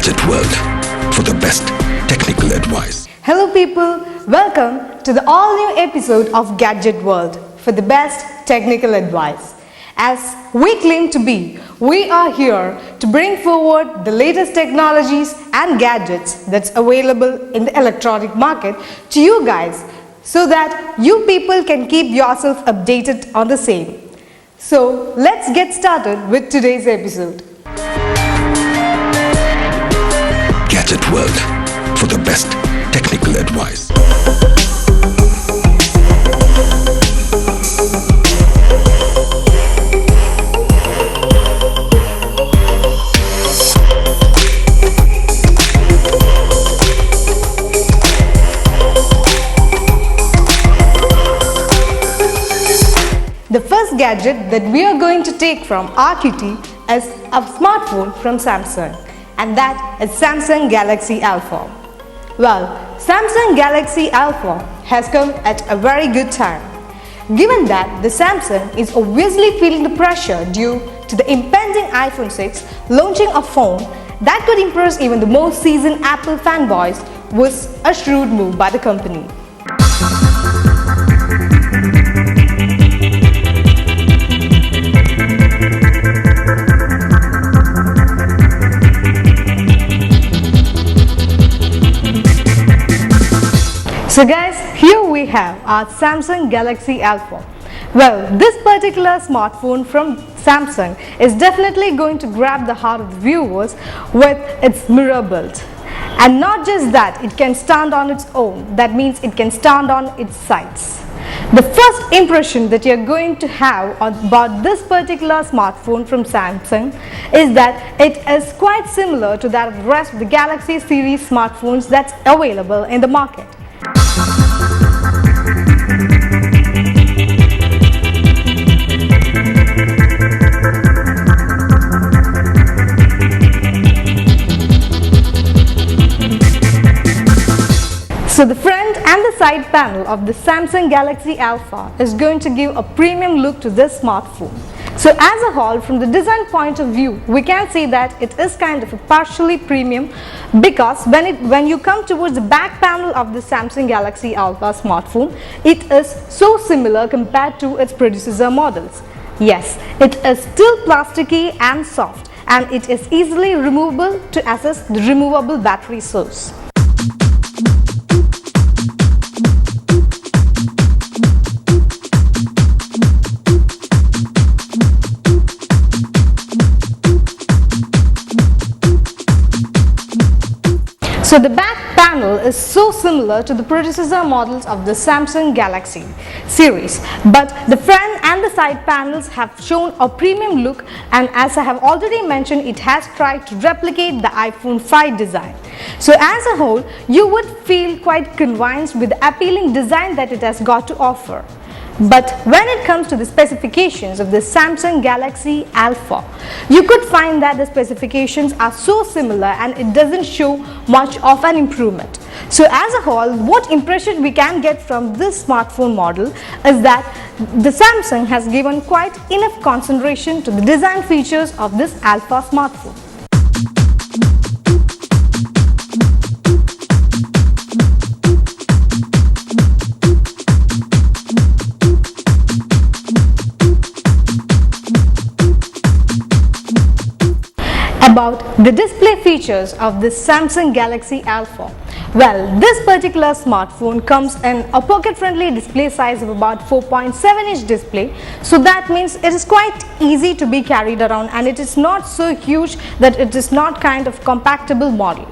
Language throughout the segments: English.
Gadget World for the best technical advice. Hello people, welcome to the all-new episode of Gadget World for the best technical advice. As we claim to be, we are here to bring forward the latest technologies and gadgets that's available in the electronic market to you guys so that you people can keep yourself updated on the same. So let's get started with today's episode. Gadget World for the best technical advice. The first gadget that we are going to take from RQT is a smartphone from Samsung, and that is Samsung Galaxy Alpha. Well, Samsung Galaxy Alpha has come at a very good time, given that the Samsung is obviously feeling the pressure due to the impending iPhone 6 launching a phone that could impress even the most seasoned Apple fanboys. Was a shrewd move by the company. So guys, here we have our Samsung Galaxy Alpha. Well, this particular smartphone from Samsung is definitely going to grab the heart of the viewers with its mirror build. And not just that, it can stand on its own. That means it can stand on its sides. The first impression that you're going to have about this particular smartphone from Samsung is that it is quite similar to that of the rest of the Galaxy series smartphones that's available in the market. So the front and the side panel of the Samsung Galaxy Alpha is going to give a premium look to this smartphone. So as a whole, from the design point of view, we can say that it is kind of a partially premium because when you come towards the back panel of the Samsung Galaxy Alpha smartphone, it is so similar compared to its predecessor models. Yes, it is still plasticky and soft, and it is easily removable to access the removable battery source. So the back panel is so similar to the predecessor models of the Samsung Galaxy series, but the front and the side panels have shown a premium look, and as I have already mentioned, it has tried to replicate the iPhone 5 design. So as a whole, you would feel quite convinced with the appealing design that it has got to offer. But when it comes to the specifications of the Samsung Galaxy Alpha, you could find that the specifications are so similar and it doesn't show much of an improvement. So as a whole, what impression we can get from this smartphone model is that the Samsung has given quite enough concentration to the design features of this Alpha smartphone. About the display features of the Samsung Galaxy Alpha. Well, this particular smartphone comes in a pocket-friendly display size of about 4.7-inch display. So that means it is quite easy to be carried around, and it is not so huge that it is not kind of compactable model.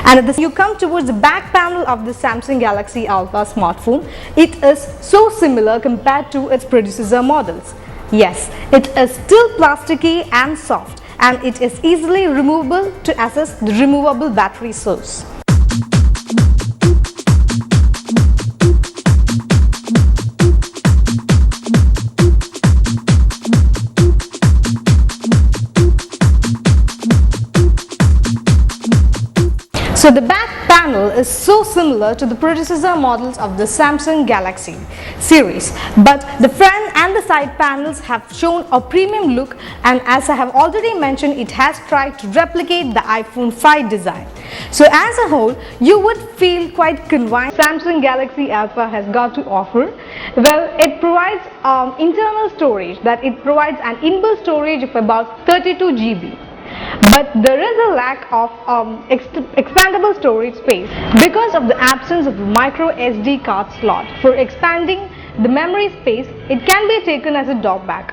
And as you come towards the back panel of the Samsung Galaxy Alpha smartphone, it is so similar compared to its predecessor models. Yes, it is still plasticky and soft, and it is easily removable to access the removable battery source. So the back panel is so similar to the predecessor models of the Samsung Galaxy series, but the front and the side panels have shown a premium look, and as I have already mentioned, it has tried to replicate the iPhone 5 design. So as a whole, you would feel quite convinced Samsung Galaxy Alpha has got to offer. Well, it provides internal storage, that it provides an inbuilt storage of about 32 GB. But there is a lack of expandable storage space because of the absence of a micro SD card slot. For expanding the memory space, it can be taken as a dock bag.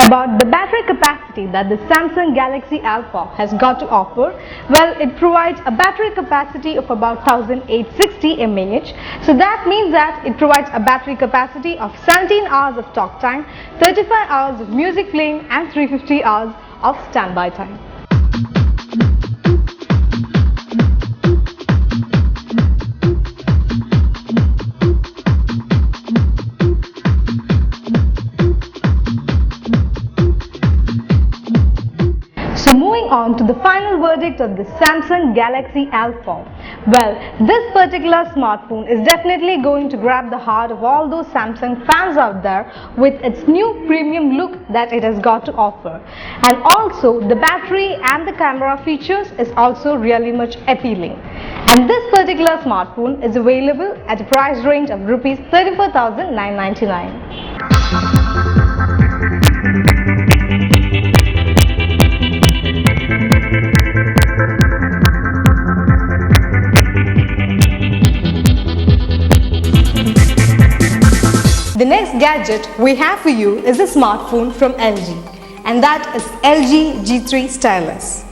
About the battery capacity that the Samsung Galaxy Alpha has got to offer, well, it provides a battery capacity of about 1860 mAh. So that means that it provides a battery capacity of 17 hours of talk time, 35 hours of music playing, and 350 hours of standby time. So moving on to the final verdict of the Samsung Galaxy Alpha. Well, this particular smartphone is definitely going to grab the heart of all those Samsung fans out there with its new premium look that it has got to offer. And also the battery and the camera features is also really much appealing. And this particular smartphone is available at a price range of Rs 34,999. The next gadget we have for you is a smartphone from LG, and that is LG G3 Stylus.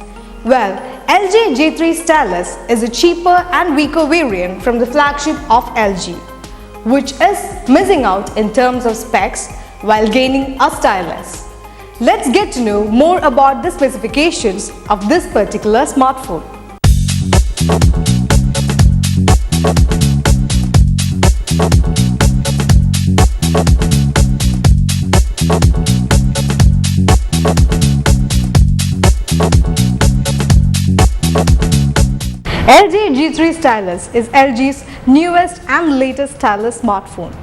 Well, LG G3 Stylus is a cheaper and weaker variant from the flagship of LG, which is missing out in terms of specs while gaining a stylus. Let's get to know more about the specifications of this particular smartphone. LG G3 Stylus is LG's newest and latest stylus smartphone.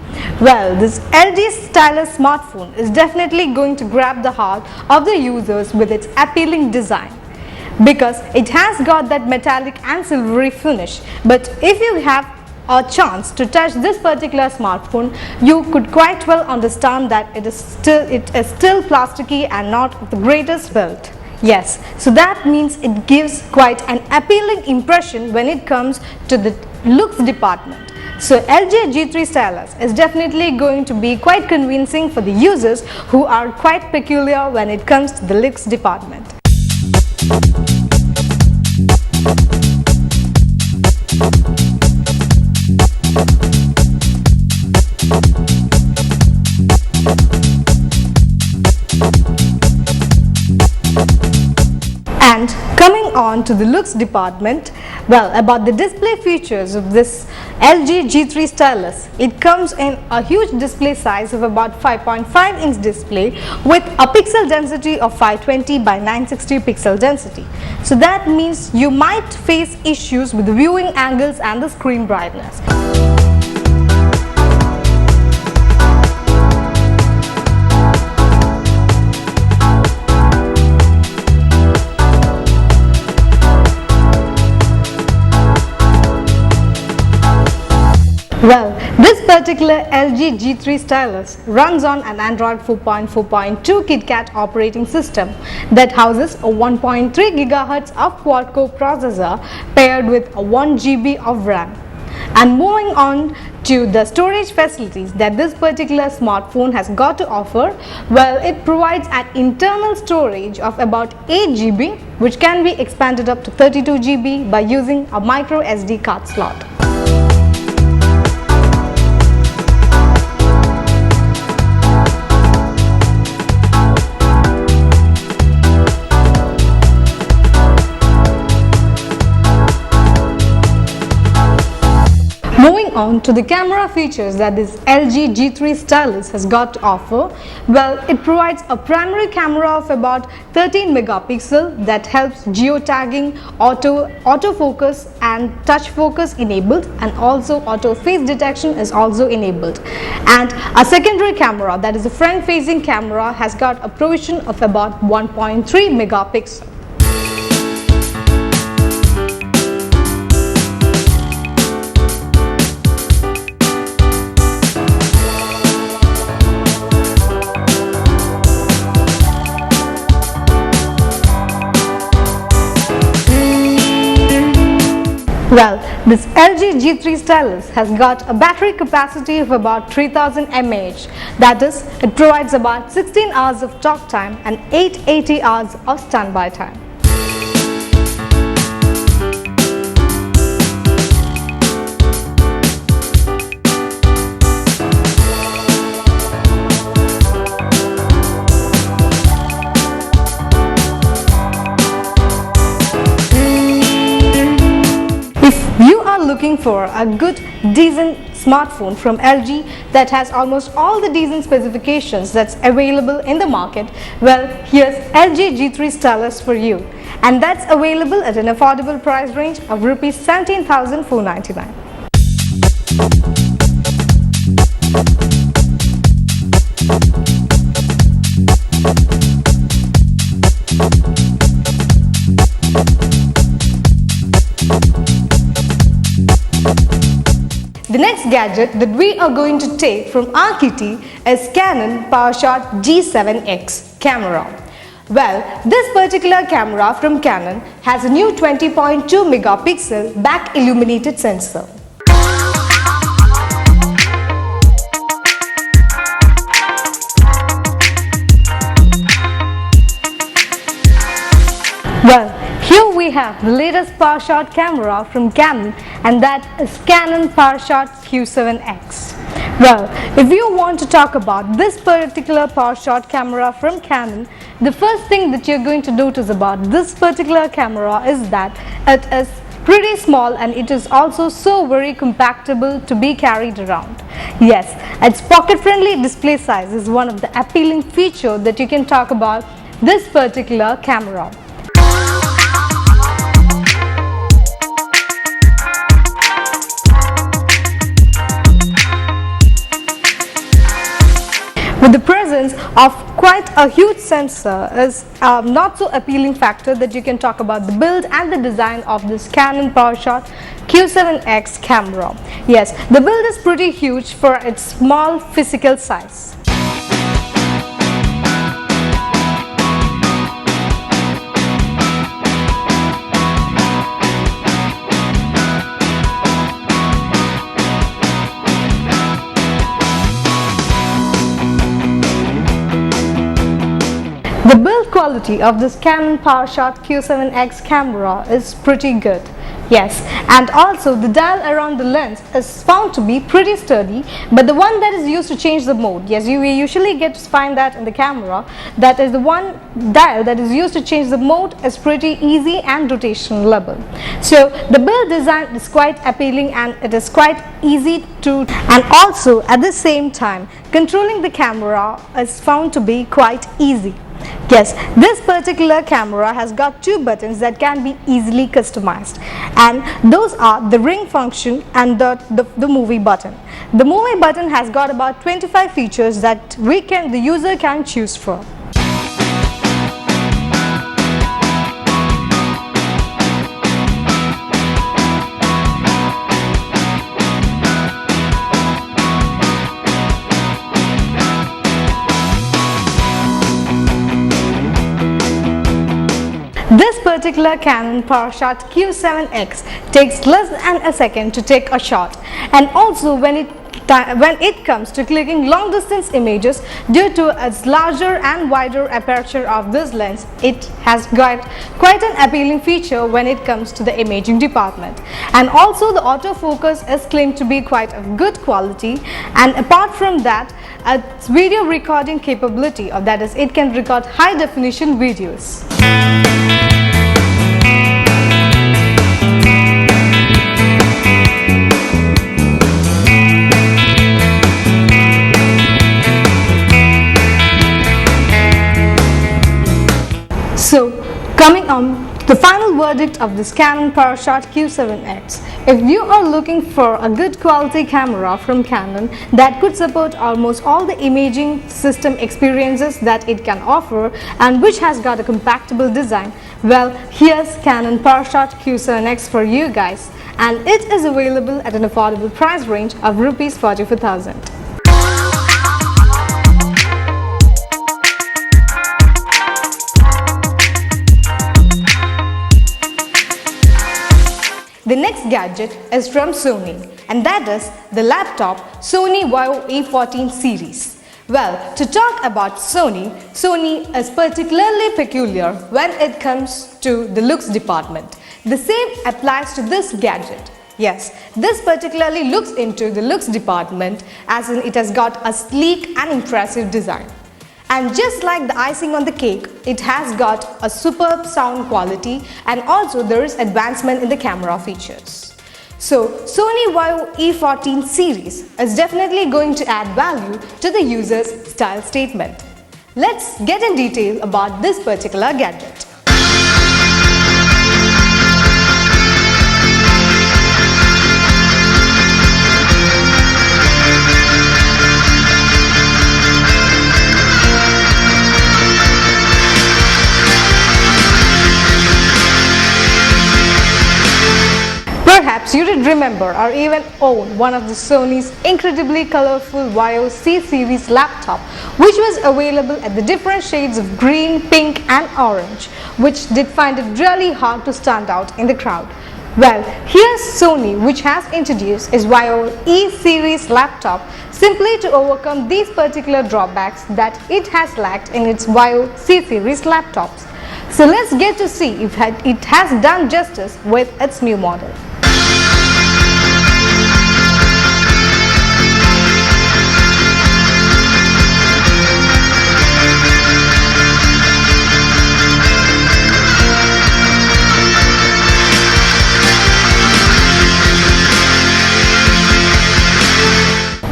Well, this LG Stylus smartphone is definitely going to grab the heart of the users with its appealing design, because it has got that metallic and silvery finish. But if you have a chance to touch this particular smartphone, you could quite well understand that it is still plasticky and not the greatest build. Yes, so that means it gives quite an appealing impression when it comes to the looks department. So LG G3 Stylus is definitely going to be quite convincing for the users who are quite peculiar when it comes to the looks department. And coming on to the looks department, well, about the display features of this LG G3 Stylus, it comes in a huge display size of about 5.5-inch display with a pixel density of 520 by 960 pixel density. So that means you might face issues with the viewing angles and the screen brightness. Well, this particular LG G3 Stylus runs on an Android 4.4.2 KitKat operating system that houses a 1.3 GHz of quad-core processor paired with a 1 GB of RAM. And moving on to the storage facilities that this particular smartphone has got to offer, well, it provides an internal storage of about 8 GB, which can be expanded up to 32 GB by using a micro SD card slot. Moving on to the camera features that this LG G3 Stylus has got to offer, well, it provides a primary camera of about 13 megapixel that helps geotagging, autofocus and touch focus enabled, and also auto face detection is also enabled. And a secondary camera, that is a front facing camera, has got a provision of about 1.3 megapixel. Well, this LG G3 Stylus has got a battery capacity of about 3000 mAh. That is, it provides about 16 hours of talk time and 880 hours of standby time. Looking for a good decent smartphone from LG that has almost all the decent specifications that's available in the market, well, here's LG G3 Stylus for you, and that's available at an affordable price range of Rs 17,499. The next gadget that we are going to take from our kitty is Canon PowerShot G7X camera. Well, this particular camera from Canon has a new 20.2 megapixel back illuminated sensor. Well, here we have the latest PowerShot camera from Canon, and that is Canon PowerShot Q7X. Well, if you want to talk about this particular PowerShot camera from Canon, the first thing that you're going to notice about this particular camera is that it is pretty small and it is also so very compactable to be carried around. Yes, its pocket-friendly display size is one of the appealing features that you can talk about this particular camera. With the presence of quite a huge sensor is not so appealing factor that you can talk about the build and the design of this Canon PowerShot Q7X camera. Yes, the build is pretty huge for its small physical size. The build quality of this Canon PowerShot Q7X camera is pretty good. Yes, and also the dial around the lens is found to be pretty sturdy, but the one that is used to change the mode, yes, you usually get to find that in the camera, that is the one dial that is used to change the mode is pretty easy and rotation level. So the build design is quite appealing and it is quite easy to, and also at the same time controlling the camera is found to be quite easy. Yes, this particular camera has got two buttons that can be easily customized, and those are the ring function and the movie button. The movie button has got about 25 features that the user can choose from. This particular Canon PowerShot Q7X takes less than a second to take a shot, and also when it comes to clicking long distance images, due to its larger and wider aperture of this lens, it has got quite an appealing feature when it comes to the imaging department. And also the autofocus is claimed to be quite of good quality, and apart from that, its video recording capability, or that is, it can record high definition videos. verdict of this Canon PowerShot Q7X. If you are looking for a good quality camera from Canon that could support almost all the imaging system experiences that it can offer and which has got a compatible design, well, here's Canon PowerShot Q7X for you guys, and it is available at an affordable price range of Rs 44,000. The next gadget is from Sony, and that is the laptop Sony VAIO A14 series. Well, to talk about Sony is particularly peculiar when it comes to the looks department. The same applies to this gadget. Yes, this particularly looks into the looks department, as in it has got a sleek and impressive design. And just like the icing on the cake, it has got a superb sound quality, and also there is advancement in the camera features. So Sony VAIO A14 series is definitely going to add value to the user's style statement. Let's get in detail about this particular gadget. Perhaps you did remember or even own one of the Sony's incredibly colorful VAIO C-series laptop, which was available at the different shades of green, pink and orange, which did find it really hard to stand out in the crowd. Well, here's Sony, which has introduced its VAIO E-series laptop simply to overcome these particular drawbacks that it has lacked in its VAIO C-series laptops. So let's get to see if it has done justice with its new model.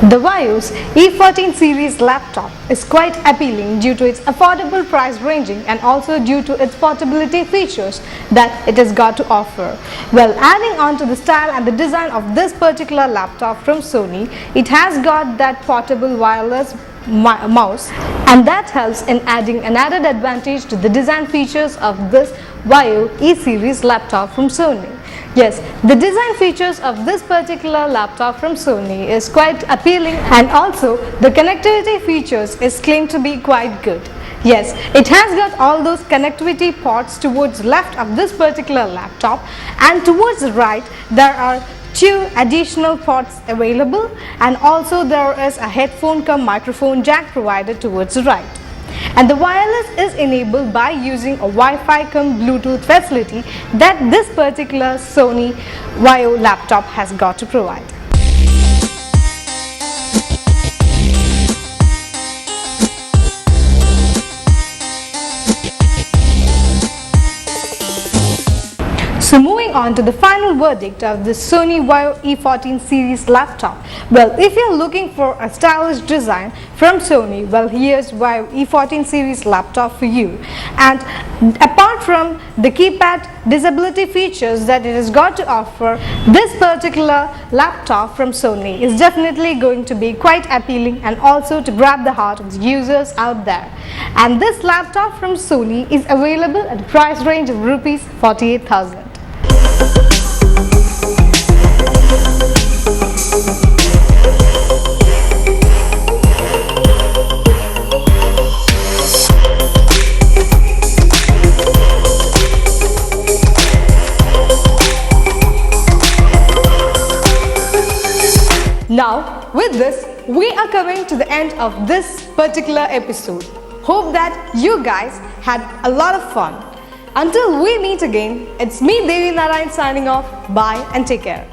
The VAIO's E14 series laptop is quite appealing due to its affordable price ranging and also due to its portability features that it has got to offer. Well, adding on to the style and the design of this particular laptop from Sony, it has got that portable wireless mouse, and that helps in adding an added advantage to the design features of this VAIO E-series laptop from Sony. Yes, the design features of this particular laptop from Sony is quite appealing, and also the connectivity features is claimed to be quite good. Yes, it has got all those connectivity ports towards the left of this particular laptop, and towards the right there are 2 additional ports available, and also there is a headphone cum microphone jack provided towards the right. And the wireless is enabled by using a Wi-Fi cum Bluetooth facility that this particular Sony VAIO laptop has got to provide. So moving on to the final verdict of the Sony VAIO E14 series laptop. Well, if you're looking for a stylish design from Sony, well, here's VAIO E14 series laptop for you. And apart from the keypad disability features that it has got to offer, this particular laptop from Sony is definitely going to be quite appealing and also to grab the heart of the users out there. And this laptop from Sony is available at a price range of Rs 48,000. Now, with this, we are coming to the end of this particular episode. Hope that you guys had a lot of fun. Until we meet again, it's me Devi Narayan signing off. Bye and take care.